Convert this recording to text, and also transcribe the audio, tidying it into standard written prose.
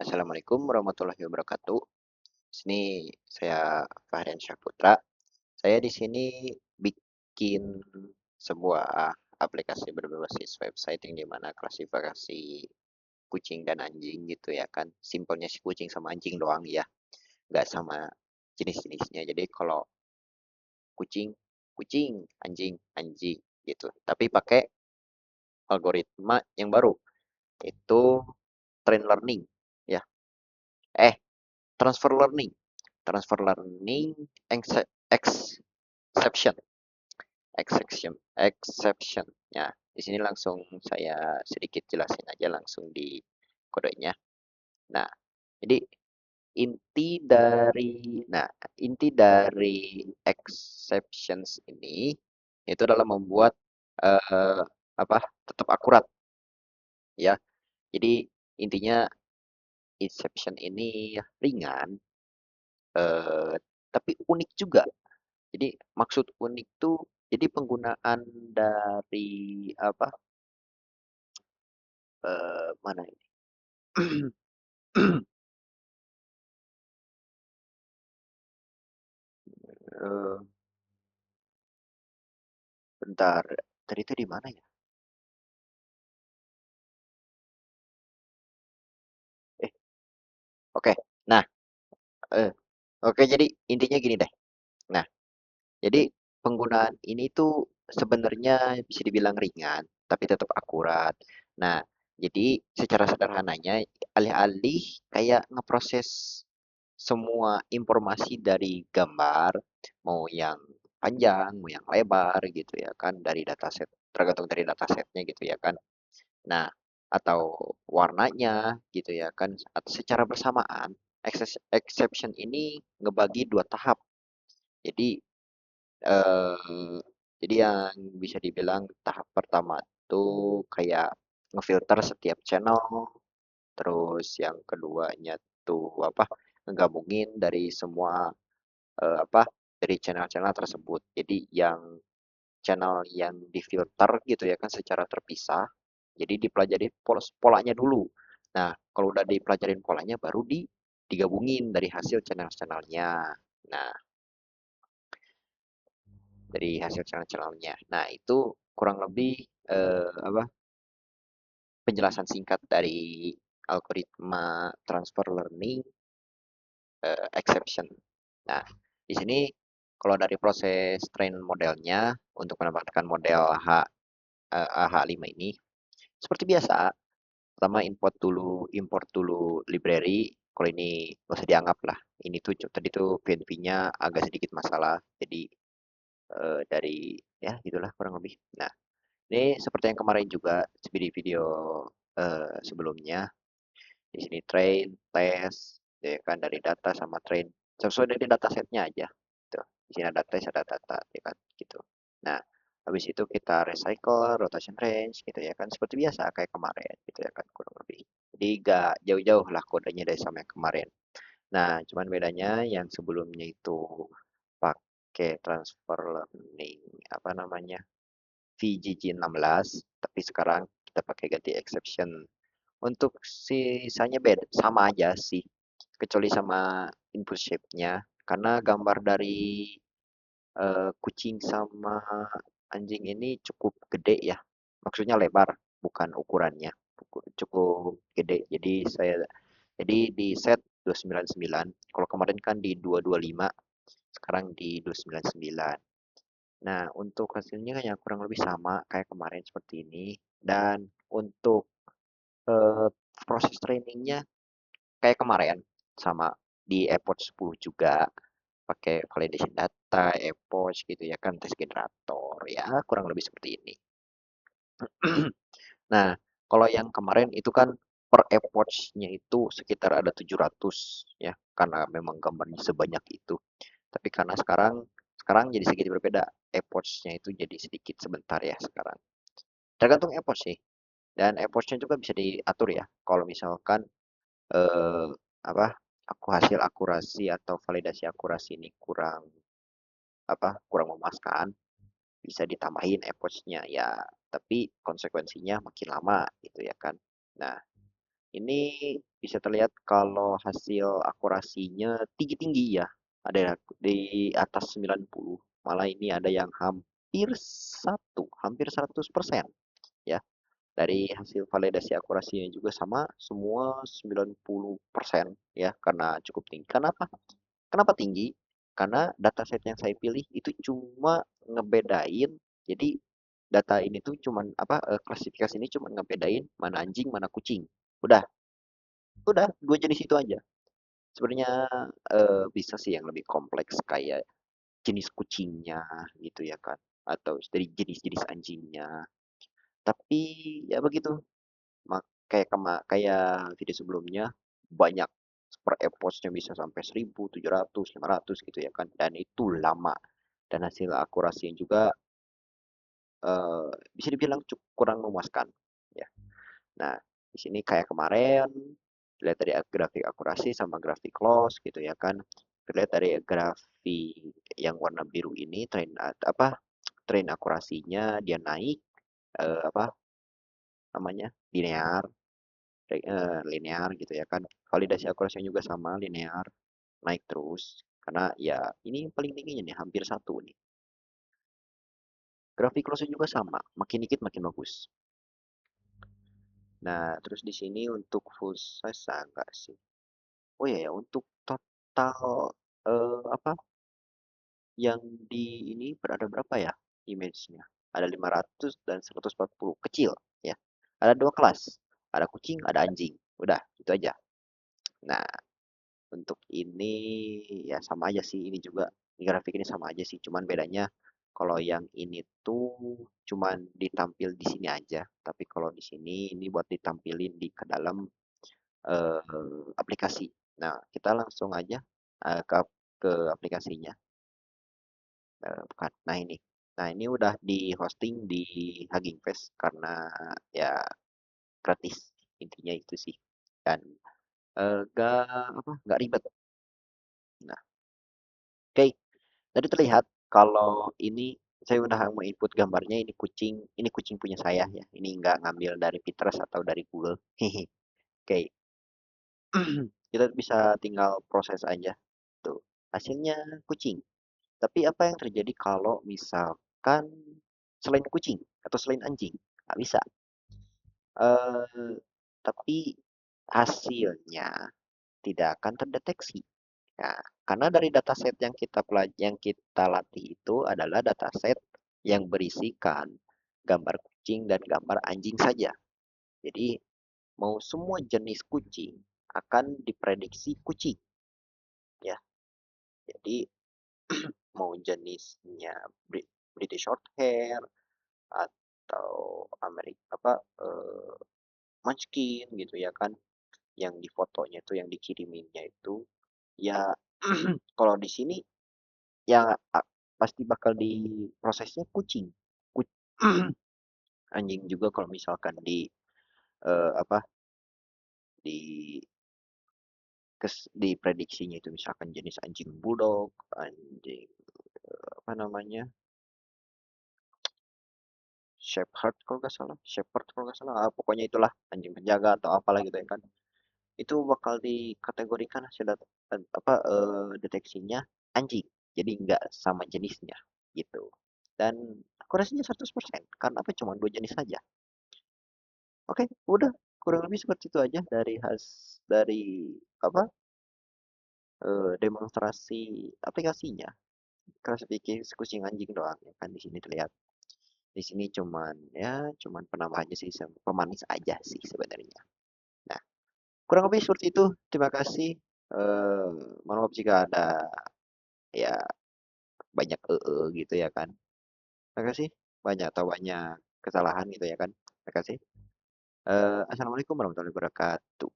Assalamualaikum warahmatullahi wabarakatuh. Sini saya Fahrian Syahputra. Saya di sini bikin sebuah aplikasi berbasis website yang dimana klasifikasi kucing dan anjing gitu ya kan. Simpelnya si kucing sama anjing doang ya, nggak sama jenis-jenisnya. Jadi kalau kucing, kucing, anjing, anjing gitu. Tapi pakai algoritma yang baru, itu train learning ya. Eh, transfer learning. Transfer learning exception, exception. Ya, di sini langsung saya sedikit jelasin aja langsung di kodenya. Nah, jadi nah, inti dari exceptions ini itu adalah membuat eh, apa tetap akurat ya. Jadi intinya exception ini ringan, eh, tapi unik juga. Jadi maksud unik tuh jadi penggunaan dari apa mana ini? Eh, bentar, tadi itu di mana ya? Eh, oke. Nah, eh, oke jadi intinya gini deh. Nah, jadi penggunaan ini tuh sebenarnya bisa dibilang ringan, tapi tetap akurat. Nah, jadi secara sederhananya alih-alih kayak ngeproses semua informasi dari gambar, mau yang panjang, mau yang lebar gitu ya kan, dari dataset, tergantung dari datasetnya gitu ya kan. Nah, atau warnanya gitu ya kan, atau secara bersamaan, exception ini ngebagi dua tahap. Jadi, eh, jadi yang bisa dibilang tahap pertama tuh kayak ngefilter setiap channel. Terus yang keduanya tuh apa? Ngegabungin dari semua apa? Dari channel-channel tersebut. Jadi yang channel yang difilter gitu ya kan secara terpisah. Jadi dipelajari polanya dulu. Nah, kalau udah dipelajarin polanya baru digabungin dari hasil channel-channelnya. Nah, dari hasil channel-channelnya. Nah, itu kurang lebih apa? Penjelasan singkat dari algoritma transfer learning exception. Nah, di sini kalau dari proses train modelnya untuk mendapatkan model AH5 ini seperti biasa, pertama import dulu library. Kalau ini nggak usah dianggap lah. Ini tuh tadi tuh PNP-nya agak sedikit masalah. Jadi dari ya gitulah kurang lebih. Nah, ini seperti yang kemarin juga di video sebelumnya. Di sini train, tes, ya kan dari data sama train. Sesuai dari datasetnya aja. Tuh, di sini ada tes, ada data, ya kan gitu. Nah, habis itu kita recycle, rotation range, gitu ya kan. Seperti biasa kayak kemarin, gitu ya kan kurang lebih. Jadi gak jauh-jauh lah kodenya dari sama yang kemarin. Nah, cuman bedanya yang sebelumnya itu pakai transfer learning, apa namanya, VGG16, tapi sekarang kita pakai ganti exception. Untuk sisanya beda, sama aja sih, kecuali sama input shape-nya. Karena gambar dari kucing sama anjing ini cukup gede ya. Maksudnya lebar, bukan ukurannya. Cukup gede. Jadi di set 299. Kalau kemarin kan di 225, sekarang di 299. Nah, untuk hasilnya kan yang kurang lebih sama kayak kemarin seperti ini. Dan untuk eh, proses trainingnya kayak kemarin sama di AirPods 10 juga pakai validation data, AirPods gitu ya kan, tes generator ya kurang lebih seperti ini. Nah, kalau yang kemarin itu kan per AirPods-nya itu sekitar ada 700 ya karena memang gambarnya sebanyak itu. Tapi karena sekarang jadi sedikit berbeda. AirPods-nya itu jadi sedikit sebentar ya sekarang. Tergantung AirPods sih. Dan AirPods-nya juga bisa diatur ya. Kalau misalkan eh, apa aku hasil akurasi atau validasi akurasi ini kurang memuaskan, bisa ditambahin AirPods-nya ya, tapi konsekuensinya makin lama gitu ya kan. Nah, Ini bisa terlihat kalau hasil akurasinya tinggi-tinggi ya. Ada di atas 90. Malah ini ada yang hampir 100% ya. Dari hasil validasi akurasinya juga sama, semua 90% ya, karena cukup tinggi. Kenapa? Kenapa tinggi? Karena dataset yang saya pilih itu cuma ngebedain, jadi data ini tuh cuman klasifikasi ini cuma ngebedain mana anjing, mana kucing. Udah, udah dua jenis itu aja. Sebenarnya bisa sih yang lebih kompleks kayak jenis kucingnya gitu ya kan, atau dari jenis-jenis anjingnya. Tapi ya begitu, kayak video sebelumnya banyak per eposnya bisa sampai 1.000, 700, 500 gitu ya kan, dan itu lama, dan hasil akurasinya juga bisa dibilang cukup kurang memuaskan ya. Nah, di sini kayak kemarin dilihat dari grafik akurasi sama grafik loss gitu ya kan. Dilihat dari grafik yang warna biru ini tren akurasinya dia naik, apa namanya, linear gitu ya kan. Validasi akurasinya juga sama linear, naik terus. Karena ya ini yang paling tingginya nih, hampir satu nih. Grafik loss juga sama, makin dikit makin bagus. Nah, terus di sini untuk full size enggak sih. Oh iya ya, untuk total apa yang di ini berada berapa ya image-nya? Ada 500 dan 140, kecil ya. Ada dua kelas, ada kucing, ada anjing. Udah, itu aja. Nah, untuk ini ya sama aja sih, ini juga grafik ini sama aja sih, cuman bedanya kalau yang ini tuh cuman ditampil di sini aja, tapi kalau di sini ini buat ditampilin di ke dalam aplikasi. Nah, kita langsung aja ke aplikasinya. Bukan. Nah ini. Nah ini udah di hosting di Hugging Face karena ya gratis. Intinya itu sih. Dan nggak ribet. Nah, oke. Tadi terlihat kalau ini saya udah mau input gambarnya, ini kucing punya saya ya. Ini nggak ngambil dari Pinterest atau dari Google. Hehe. Oke. Kita bisa tinggal proses aja. Tuh, hasilnya kucing. Tapi apa yang terjadi kalau misalkan selain kucing atau selain anjing? Nggak bisa. Eh, tapi hasilnya tidak akan terdeteksi. Nah, karena dari dataset yang kita latih itu adalah dataset yang berisikan gambar kucing dan gambar anjing saja. Jadi mau semua jenis kucing akan diprediksi kucing ya. Jadi mau jenisnya British Shorthair atau Munchkin gitu ya kan, yang di fotonya itu yang dikiriminnya itu ya kalau di sini ya pasti bakal diprosesnya kucing. Ku- Anjing juga kalau misalkan eh, apa di diprediksinya itu misalkan jenis anjing bulldog, anjing apa namanya, shepherd kalau nggak salah, pokoknya itulah anjing penjaga atau apalah gitu ya kan. Itu bakal dikategorikan hasil deteksinya anjing. Jadi nggak sama jenisnya gitu. Dan akurasinya 100% karena apa cuma dua jenis saja. Oke, udah kurang lebih seperti itu aja dari apa demonstrasi aplikasinya. Klasifikasi kucing anjing doang ya kan di sini terlihat. Di sini cuman penambahannya sih pemanis aja sih sebenarnya. Nah, kurang lebih seperti itu. Terima kasih. Mohon maaf jika ada ya banyak gitu ya kan. Terima kasih. Banyak kesalahan gitu ya kan. Terima kasih. Assalamualaikum warahmatullahi wabarakatuh.